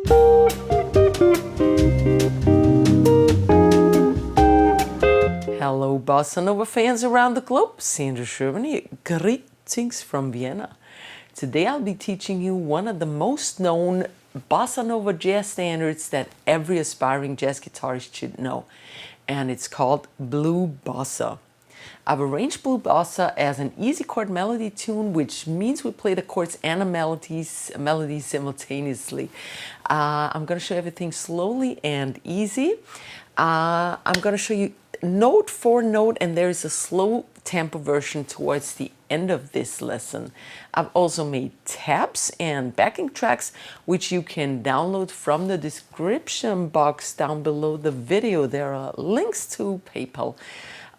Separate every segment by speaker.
Speaker 1: Hello Bossa Nova fans around the globe, Sandra Sherman here. Greetings from Vienna. Today I'll be teaching you one of the most known Bossa Nova jazz standards that every aspiring jazz guitarist should know, and it's called Blue Bossa. I've arranged Blue Bossa as an easy chord melody tune, which means we play the chords and the melodies simultaneously. I'm going to show you everything slowly and easy. I'm going to show you note for note, and there is a slow tempo version towards the end of this lesson. I've also made tabs and backing tracks, which you can download from the description box down below the video. There are links to PayPal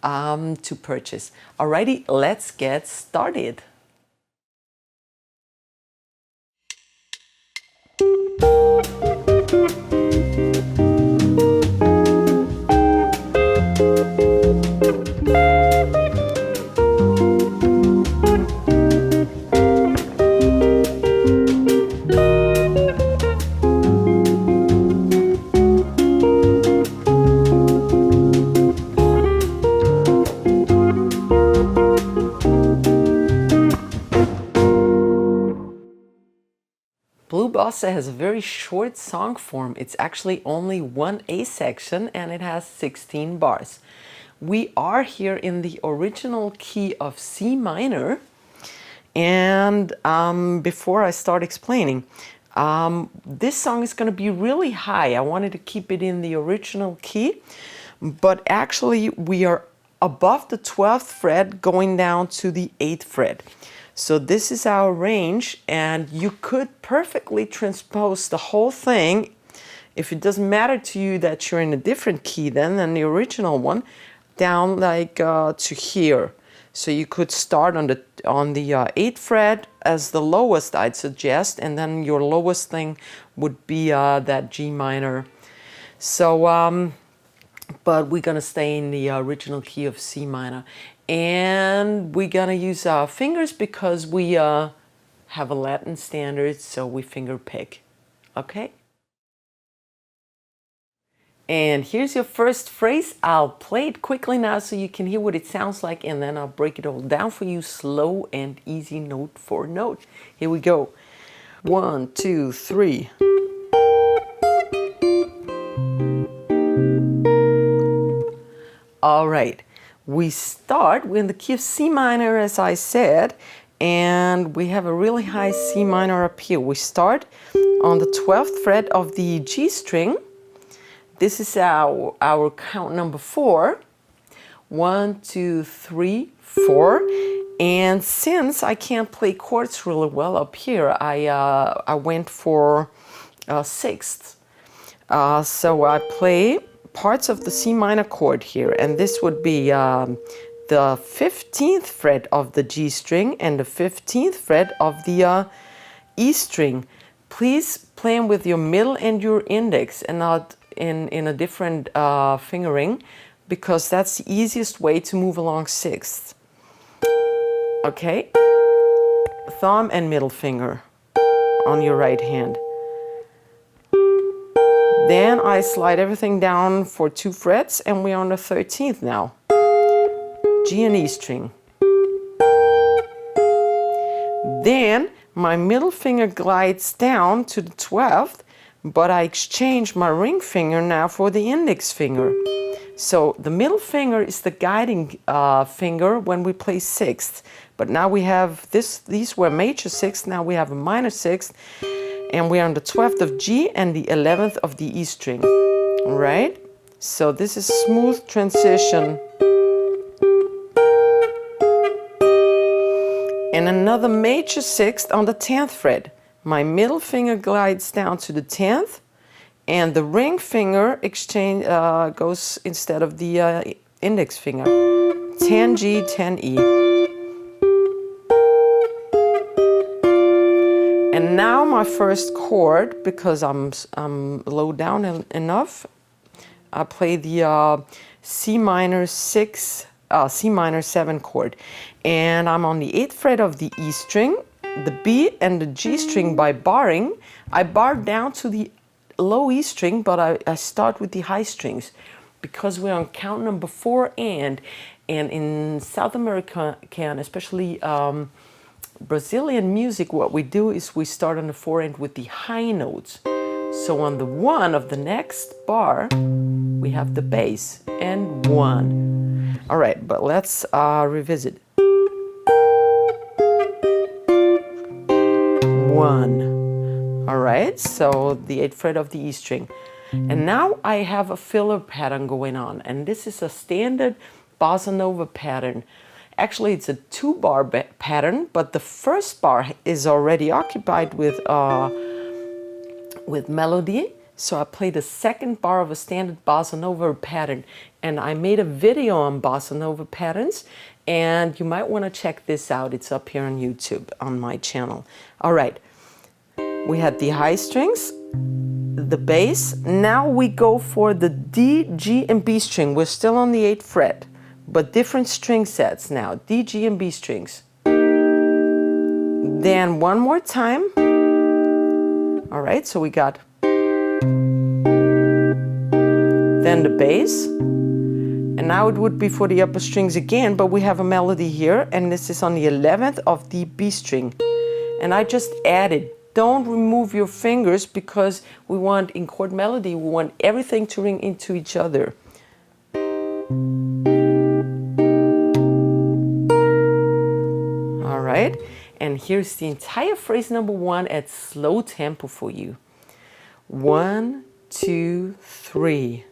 Speaker 1: to purchase. Alrighty, let's get started. Blue Bossa has a very short song form. It's actually only one A section and it has 16 bars. We are here in the original key of C minor. And before I start explaining, this song is going to be really high. I wanted to keep it in the original key, but actually we are above the 12th fret going down to the 8th fret. So this is our range, and you could perfectly transpose the whole thing, if it doesn't matter to you that you're in a different key than the original one, down like to here. So you could start on the 8th fret as the lowest, I'd suggest, and then your lowest thing would be that G minor. So, but we're gonna stay in the original key of C minor. And we're gonna use our fingers because we have a Latin standard, so we finger pick, okay? And here's your first phrase. I'll play it quickly now so you can hear what it sounds like, and then I'll break it all down for you slow and easy note for note. Here we go. 1, 2, 3. All right. We start in the key of C minor, as I said, and we have a really high C minor up here. We start on the 12th fret of the G string. This is our count number 4. 1, 2, 3, 4. And since I can't play chords really well up here, I went for 6th. So I play parts of the C minor chord here, and this would be the 15th fret of the G string and the 15th fret of the E string. Please play them with your middle and your index and not in a different fingering, because that's the easiest way to move along 6th. Okay, thumb and middle finger on your right hand. Then I slide everything down for 2 frets, and we're on the 13th now. G and E string. Then my middle finger glides down to the 12th, but I exchange my ring finger now for the index finger. So the middle finger is the guiding finger when we play 6th. But now we have these were major 6th, now we have a minor 6th. And we're on the 12th of G and the 11th of the E string, all right? So this is smooth transition. And another major 6th on the 10th fret. My middle finger glides down to the 10th, and the ring finger goes instead of the index finger. 10G, 10E. And now my first chord, because I'm low down enough, I play the C minor 7 chord. And I'm on the 8th fret of the E string, the B and the G string by barring. I bar down to the low E string, but I start with the high strings because we're on count number 4 and in South America, especially Brazilian music, what we do is we start on the 4 and with the high notes. So on the 1 of the next bar, we have the bass and 1. All right, but let's revisit. 1. All right, so the 8th fret of the E string. And now I have a filler pattern going on, and this is a standard bossa nova pattern. Actually, it's a 2-bar pattern, but the first bar is already occupied with melody. So I play the second bar of a standard bossa nova pattern, and I made a video on bossa nova patterns, and you might want to check this out. It's up here on YouTube on my channel. All right, we had the high strings, the bass. Now we go for the D, G, and B string. We're still on the 8th fret, but different string sets now, D, G, and B strings. Then one more time. All right, so we got then the bass, and now it would be for the upper strings again, but we have a melody here, and this is on the 11th of the B string. And I just added. Don't remove your fingers because we want, in chord melody, we want everything to ring into each other. All right, and here's the entire phrase number 1 at slow tempo for you. 1, 2, 3.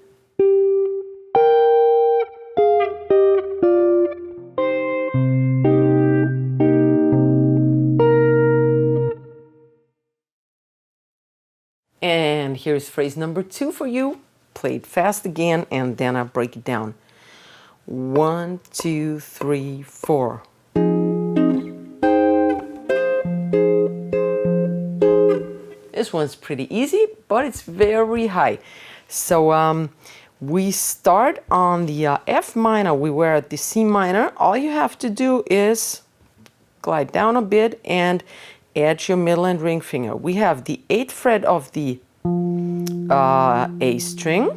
Speaker 1: And here's phrase number 2 for you. Play it fast again, and then I break it down. 1, 2, 3, 4. This one's pretty easy, but it's very high. So we start on the F minor. We were at the C minor. All you have to do is glide down a bit and add your middle and ring finger. We have the 8th fret of the A string,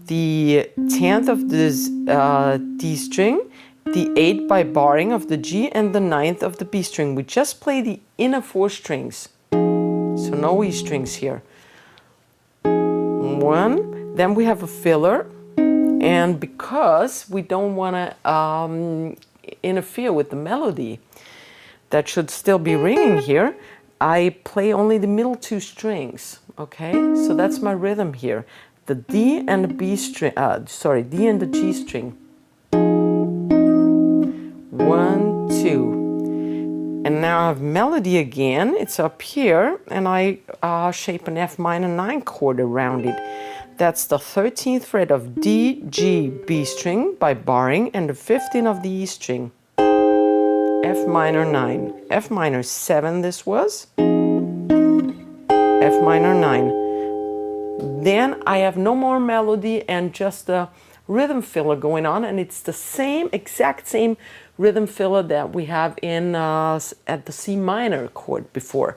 Speaker 1: the 10th of this D string, the 8th by barring of the G, and the 9th of the B string. We just play the inner 4 strings, so no E strings here. 1, then we have a filler, and because we don't want to interfere with the melody that should still be ringing here, I play only the middle 2 strings, okay? So that's my rhythm here. The D and the B string, D and the G string. 1, 2. And now I have melody again. It's up here, and I shape an F minor 9 chord around it. That's the 13th fret of D, G, B string by barring, and the 15th of the E string. F minor 9. F minor 7 this was. F minor 9. Then I have no more melody and just a rhythm filler going on, and it's the same, exact same rhythm filler that we have in at the C minor chord before.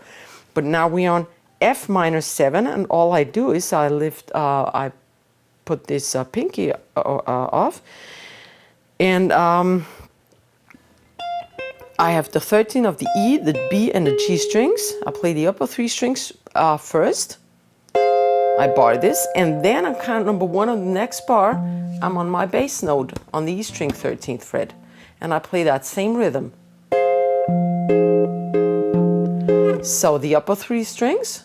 Speaker 1: But now we're on F minor 7, and all I do is I I put this pinky off, and I have the 13 of the E, the B, and the G strings. I play the upper 3 strings first. I bar this, and then on count number 1 on the next bar, I'm on my bass note on the E string 13th fret, and I play that same rhythm. So the upper 3 strings,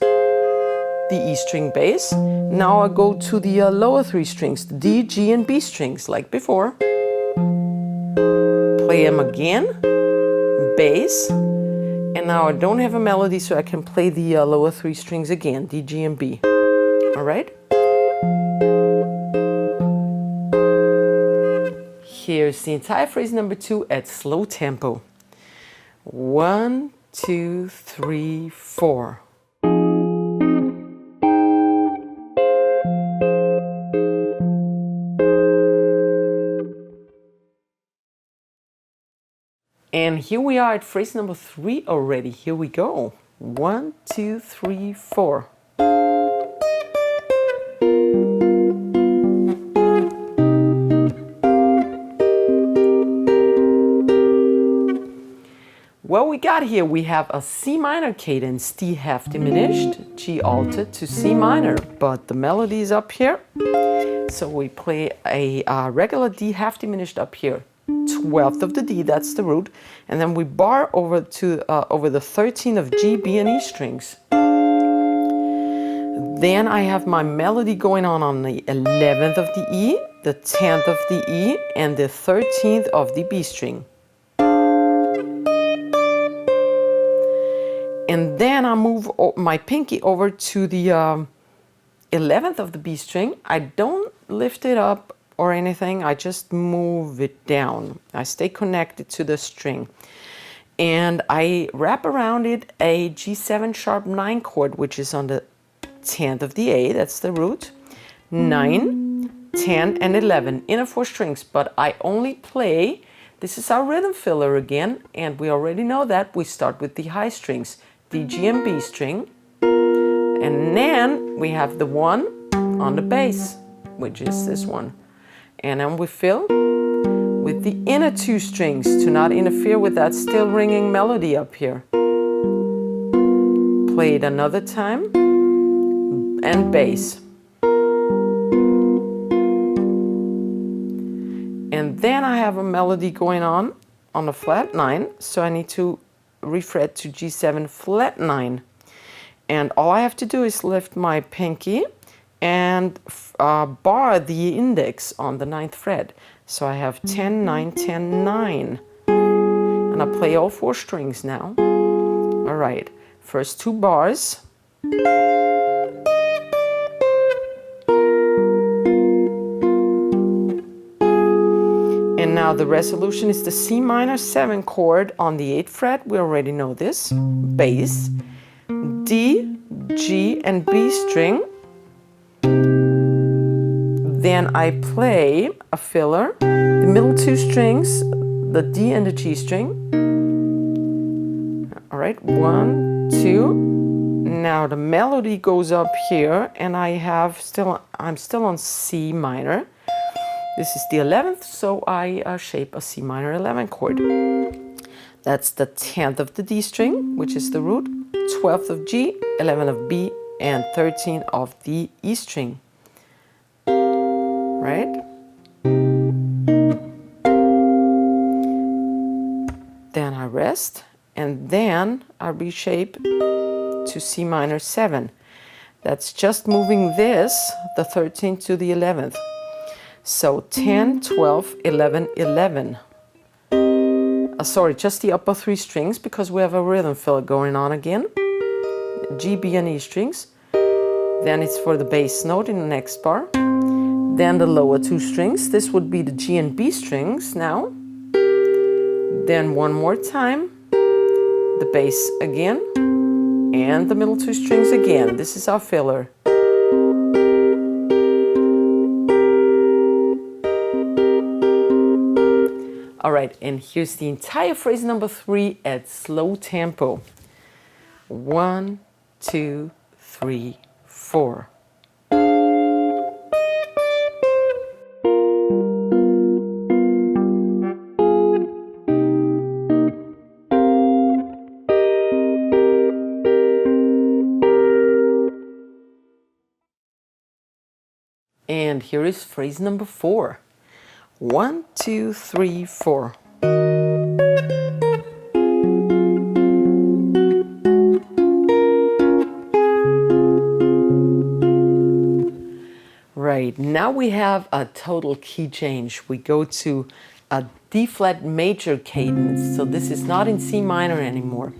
Speaker 1: the E string bass. Now I go to the lower 3 strings, the D, G, and B strings, like before. Play them again, bass, and now I don't have a melody, so I can play the lower 3 strings again, D, G, and B. All right? Here's the entire phrase number 2 at slow tempo. 1, 2, 3, 4. And here we are at phrase number 3 already. Here we go. 1, 2, 3, 4. we got here? We have a C minor cadence, D half diminished, G altered to C minor, but the melody is up here. So we play a regular D half diminished up here, 12th of the D, that's the root, and then we bar over the 13th of G, B, and E strings. Then I have my melody going on the 11th of the E, the 10th of the E, and the 13th of the B string. And then I move my pinky over to the 11th of the B string. I don't lift it up or anything, I just move it down. I stay connected to the string. And I wrap around it a G7 sharp 9 chord, which is on the 10th of the A, that's the root, 9, 10, and 11, inner 4 strings, but I only play, this is our rhythm filler again, and we already know that. We start with the high strings, D, G, and B string, and then we have the 1 on the bass, which is this one. And then we fill with the inner 2 strings to not interfere with that still ringing melody up here. Play it another time, and bass. And then I have a melody going on the flat 9, so I need to refret to G7 flat 9. And all I have to do is lift my pinky and bar the index on the 9th fret. So I have 10, 9, 10, 9. And I play all 4 strings now. All right, first 2 bars. And now the resolution is the C minor 7 chord on the 8th fret. We already know this. Bass, D, G, and B string. Then I play a filler, the middle 2 strings, the D and the G string. All right, 1, 2. Now the melody goes up here, and I'm still on C minor. This is the 11th, so I shape a C minor 11 chord. That's the 10th of the D string, which is the root, 12th of G, 11th of B, and 13th of the E string. Right? Then I rest, and then I reshape to C minor 7. That's just moving this, the 13th to the 11th. So 10, 12, 11, 11. Sorry, just the upper 3 strings because we have a rhythm fill going on again. G, B, and E strings. Then it's for the bass note in the next bar. Then the lower 2 strings. This would be the G and B strings now. Then one more time, the bass again, and the middle 2 strings again. This is our filler. All right, and here's the entire phrase number 3 at slow tempo. 1, 2, 3, 4. And here is phrase number 4. 1, 2, 3, 4. Right, now we have a total key change. We go to a D flat major cadence. So this is not in C minor anymore.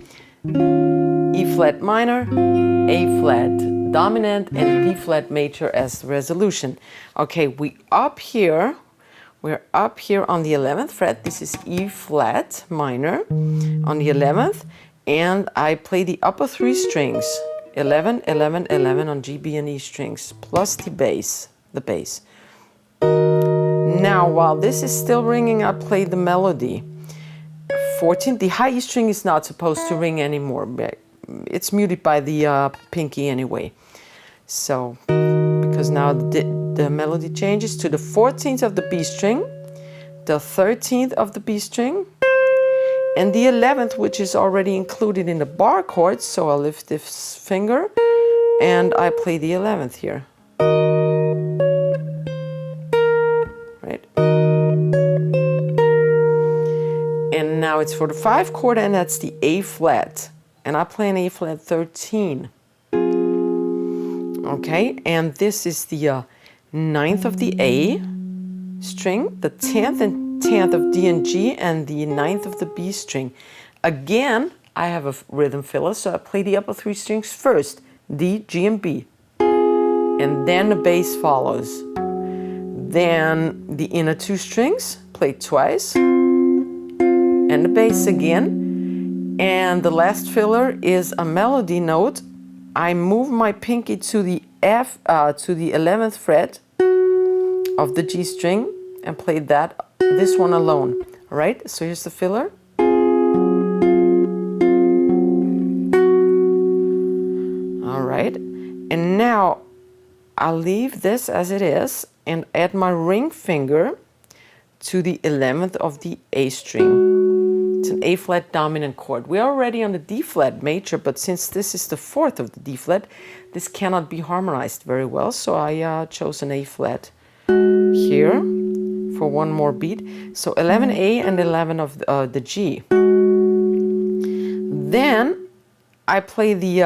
Speaker 1: E flat minor, A flat dominant, and D flat major as the resolution. Okay, we're up here on the 11th fret. This is E flat minor on the 11th, and I play the upper 3 strings, 11, 11, 11 on G, B, and E strings, plus the bass. Now, while this is still ringing, I play the melody. 14, the high E string is not supposed to ring anymore. It's muted by the pinky anyway. So, because now the melody changes to the 14th of the B string, the 13th of the B string, and the 11th, which is already included in the bar chords. So I'll lift this finger and I play the 11th here. Right? And now it's for the 5 chord, and that's the A flat. And I play an A flat 13. Okay, and this is the 9th of the A string, the 10th and 10th of D and G, and the 9th of the B string. Again, I have a rhythm filler, so I play the upper 3 strings first, D, G, and B. And then the bass follows. Then the inner 2 strings, played twice, and the bass again. And the last filler is a melody note. I move my pinky to the F, to the 11th fret of the G string and play this one alone. All right, so here's the filler. All right, and now I'll leave this as it is and add my ring finger to the 11th of the A string. It's an A flat dominant chord. We're already on the D flat major, but since this is the 4th of the D flat, this cannot be harmonized very well. So I chose an A flat here for one more beat. So 11A and 11 of the G. Then I play the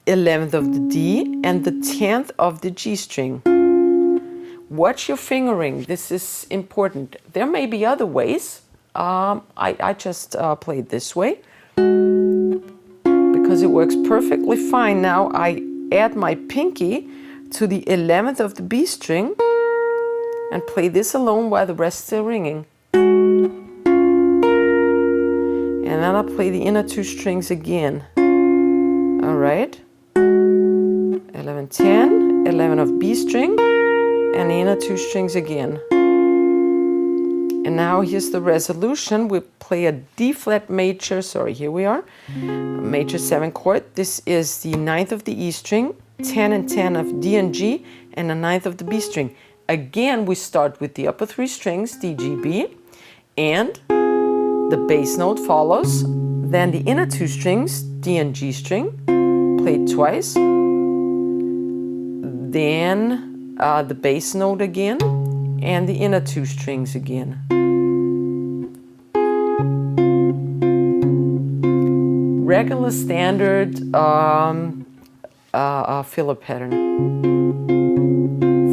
Speaker 1: 11th of the D and the 10th of the G string. Watch your fingering. This is important. There may be other ways. I just play it this way because it works perfectly fine. Now I add my pinky to the 11th of the B string and play this alone while the rest is still ringing. And then I play the inner 2 strings again. All right. 11, 10, 11 of B string, and the inner 2 strings again. And now here's the resolution. We play a D flat major, sorry, here we are, major 7 chord. This is the 9th of the E string, 10 and 10 of D and G, and the 9th of the B string. Again, we start with the upper 3 strings, D, G, B, and the bass note follows. Then the inner 2 strings, D and G string, played twice. Then the bass note again, and the inner 2 strings again. Regular standard filler pattern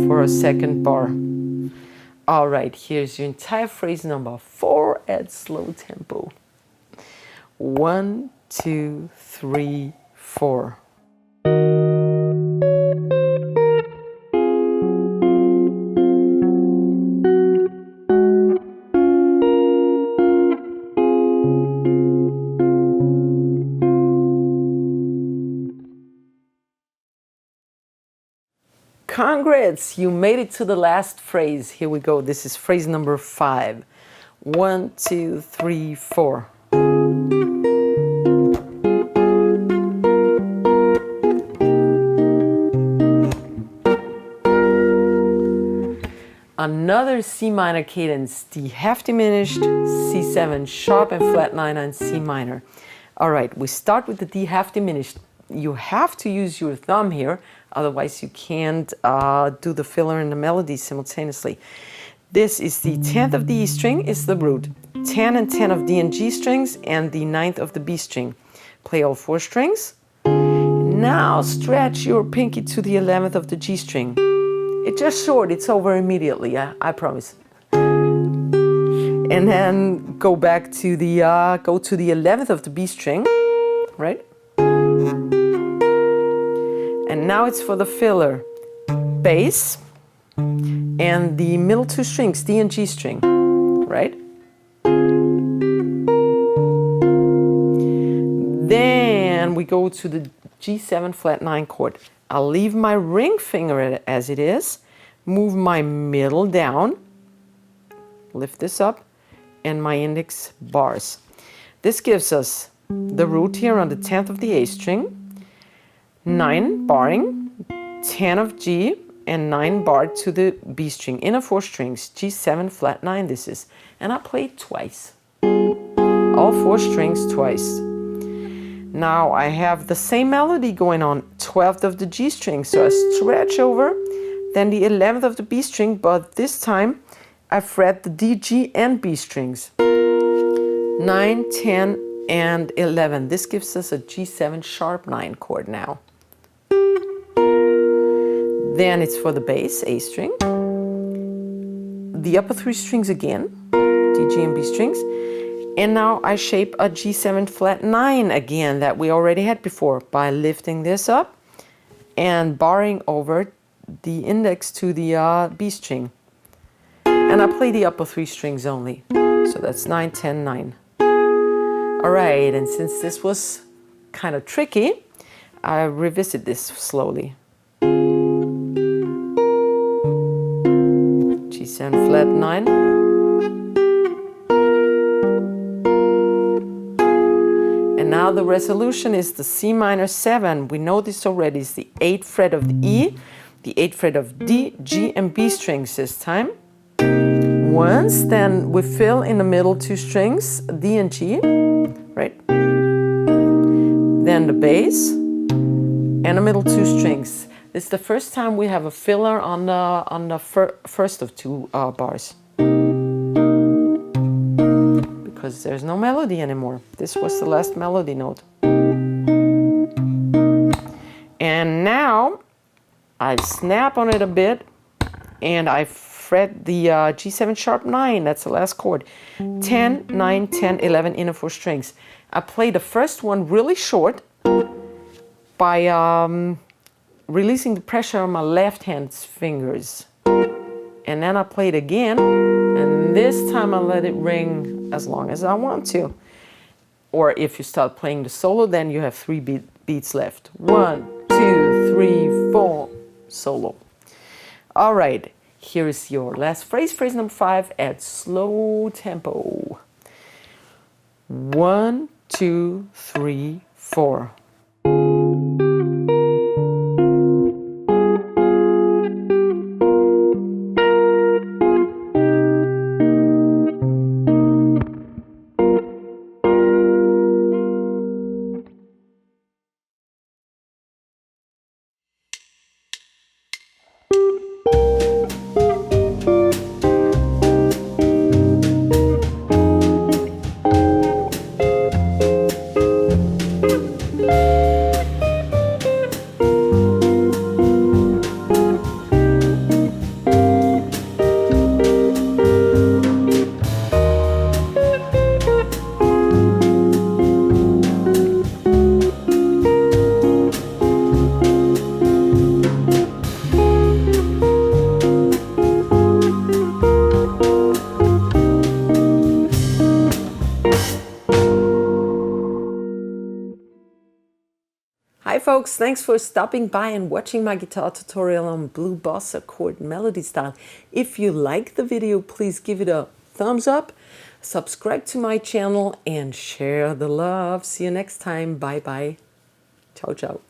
Speaker 1: for a second bar. All right, here's your entire phrase number 4 at slow tempo. 1, 2, 3, 4. Congrats, you made it to the last phrase. Here we go. This is phrase number 5. 1, 2, 3, 4. Another C minor cadence, D half diminished, C7 sharp and flat 9 on C minor. All right, we start with the D half diminished. You have to use your thumb here, otherwise you can't do the filler and the melody simultaneously. This is the 10th of the E string is the root, 10 and 10 of D and G strings, and the 9th of the B string. Play all 4 strings. Now stretch your pinky to the 11th of the G string. It's just short, it's over immediately, I promise. And then go back to the 11th of the B string, right? And now it's for the filler. Bass and the middle 2 strings, D and G string, right? Then we go to the G7 flat 9 chord. I'll leave my ring finger as it is, move my middle down, lift this up, and my index bars. This gives us the root here on the 10th of the A string, 9 barring, 10 of G, and 9 barred to the B string, inner 4 strings, G7 flat 9 this is, and I play it twice. all 4 strings twice. Now I have the same melody going on, 12th of the G string, so I stretch over, then the 11th of the B string, but this time I fret the D, G, and B strings. 9, 10, and 11. This gives us a G7 sharp 9 chord now. Then it's for the bass, A string. The upper 3 strings again, D, G, and B strings. And now I shape a G7 flat 9 again that we already had before by lifting this up and barring over the index to the B string. And I play the upper 3 strings only. So that's 9, 10, 9. All right, and since this was kind of tricky, I revisit this slowly. G7 flat 9. And now the resolution is the C minor 7. We know this already. It's the 8th fret of the E, the 8th fret of D, G, and B strings this time. Once, then we fill in the middle 2 strings, D and G, right? Then the bass and the middle 2 strings. This is the first time we have a filler on the first of 2 bars. Because there's no melody anymore. This was the last melody note. And now I snap on it a bit and I fret the G7 sharp 9, that's the last chord. 10, 9, 10, 11 inner 4 strings. I play the first one really short by releasing the pressure on my left hand's fingers. And then I play it again, and this time I let it ring as long as I want to. Or if you start playing the solo, then you have 3 beats left. 1, 2, 3, 4, solo. All right, here is your last phrase, phrase number 5 at slow tempo. 1, 2, 3, 4. Hi folks, thanks for stopping by and watching my guitar tutorial on Blue Bossa chord melody style. If you like the video, please give it a thumbs up, subscribe to my channel, and share the love. See you next time. Bye bye. Ciao, ciao.